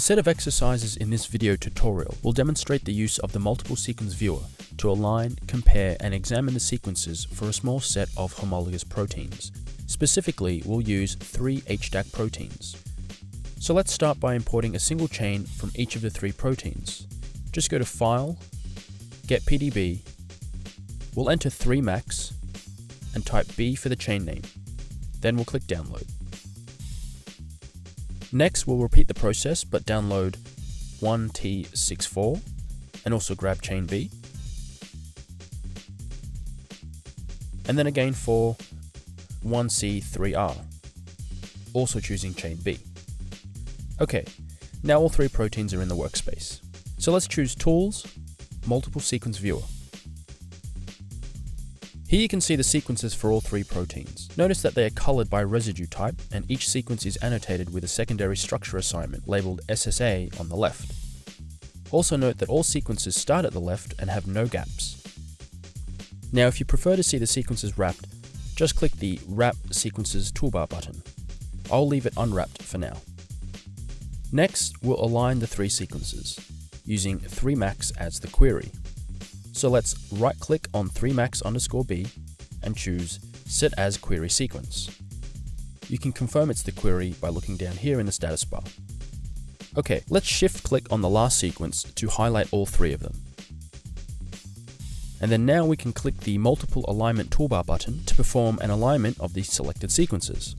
set of exercises in this video tutorial will demonstrate the use of the multiple sequence viewer to align, compare, and examine the sequences for a small set of homologous proteins. Specifically, we'll use 3 HDAC proteins. So let's start by importing a single chain from each of the 3 proteins. Just go to File, Get PDB, we'll enter 3 max, and type B for the chain name. Then we'll click Download. Next, we'll repeat the process but download 1T64 and also grab chain B. And then again for 1C3R, also choosing chain B. Okay, now all 3 proteins are in the workspace. So let's choose Tools, Multiple Sequence Viewer. Here you can see the sequences for all 3 proteins. Notice that they are colored by residue type, and each sequence is annotated with a secondary structure assignment labeled SSA on the left. Also note that all sequences start at the left and have no gaps. Now if you prefer to see the sequences wrapped, just click the Wrap Sequences toolbar button. I'll leave it unwrapped for now. Next, we'll align the 3 sequences, using 3max as the query. So let's right-click on 3max_B and choose Set as Query Sequence. You can confirm it's the query by looking down here in the status bar. Okay, let's shift-click on the last sequence to highlight all 3 of them. And then now we can click the Multiple Alignment toolbar button to perform an alignment of the selected sequences.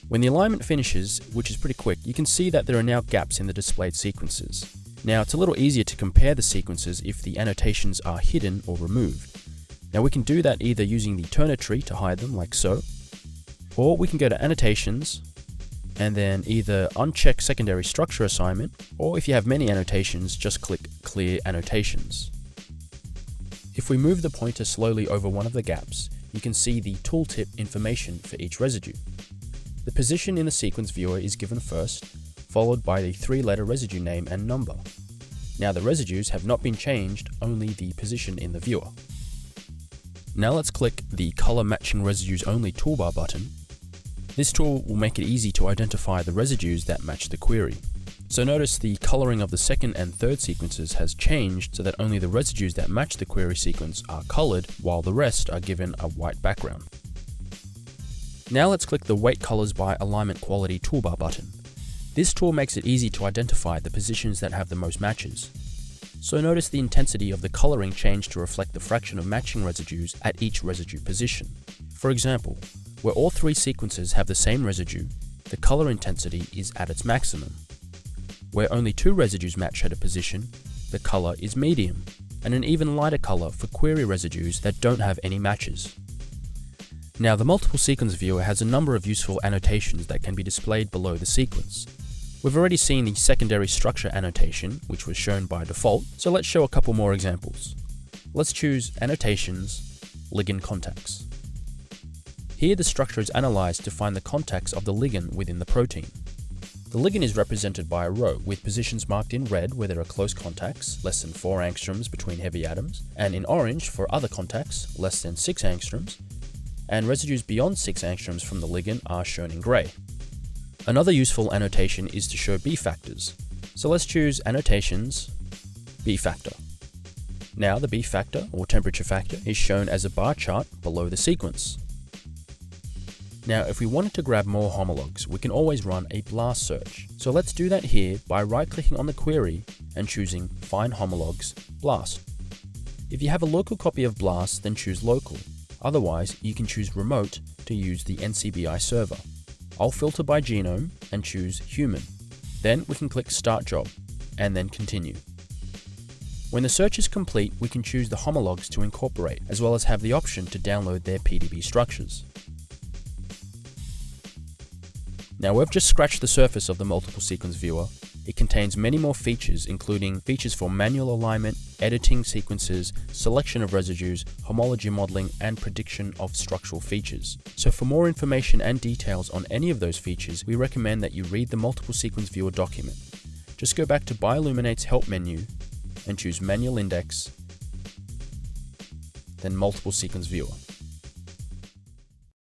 When the alignment finishes, which is pretty quick, you can see that there are now gaps in the displayed sequences. Now it's a little easier to compare the sequences if the annotations are hidden or removed. Now we can do that either using the Turner tree to hide them like so, or we can go to Annotations and then either uncheck Secondary Structure Assignment, or if you have many annotations, just click Clear Annotations. If we move the pointer slowly over one of the gaps, you can see the tooltip information for each residue. The position in the sequence viewer is given first, followed by the 3-letter residue name and number. Now the residues have not been changed, only the position in the viewer. Now let's click the Color Matching Residues Only toolbar button. This tool will make it easy to identify the residues that match the query. So notice the coloring of the 2nd and 3rd sequences has changed so that only the residues that match the query sequence are colored, while the rest are given a white background. Now let's click the Weight Colors by Alignment Quality toolbar button. This tool makes it easy to identify the positions that have the most matches. So notice the intensity of the coloring changed to reflect the fraction of matching residues at each residue position. For example, where all 3 sequences have the same residue, the color intensity is at its maximum. Where only 2 residues match at a position, the color is medium, and an even lighter color for query residues that don't have any matches. Now the multiple sequence viewer has a number of useful annotations that can be displayed below the sequence. We've already seen the secondary structure annotation, which was shown by default, so let's show a couple more examples. Let's choose Annotations, Ligand Contacts. Here the structure is analyzed to find the contacts of the ligand within the protein. The ligand is represented by a row with positions marked in red where there are close contacts, less than 4 angstroms between heavy atoms, and in orange for other contacts, less than 6 angstroms, and residues beyond 6 angstroms from the ligand are shown in grey. Another useful annotation is to show B factors. So let's choose Annotations, B factor. Now the B factor, or temperature factor, is shown as a bar chart below the sequence. Now if we wanted to grab more homologs, we can always run a BLAST search. So let's do that here by right-clicking on the query and choosing Find Homologs, BLAST. If you have a local copy of BLAST, then choose Local. Otherwise, you can choose Remote to use the NCBI server. I'll filter by genome and choose Human. Then we can click Start Job, and then Continue. When the search is complete, we can choose the homologs to incorporate, as well as have the option to download their PDB structures. Now we've just scratched the surface of the multiple sequence viewer. It contains many more features, including features for manual alignment, editing sequences, selection of residues, homology modeling, and prediction of structural features. So for more information and details on any of those features, we recommend that you read the multiple sequence viewer document. Just go back to BioLuminate's Help menu and choose Manual Index, then Multiple Sequence Viewer.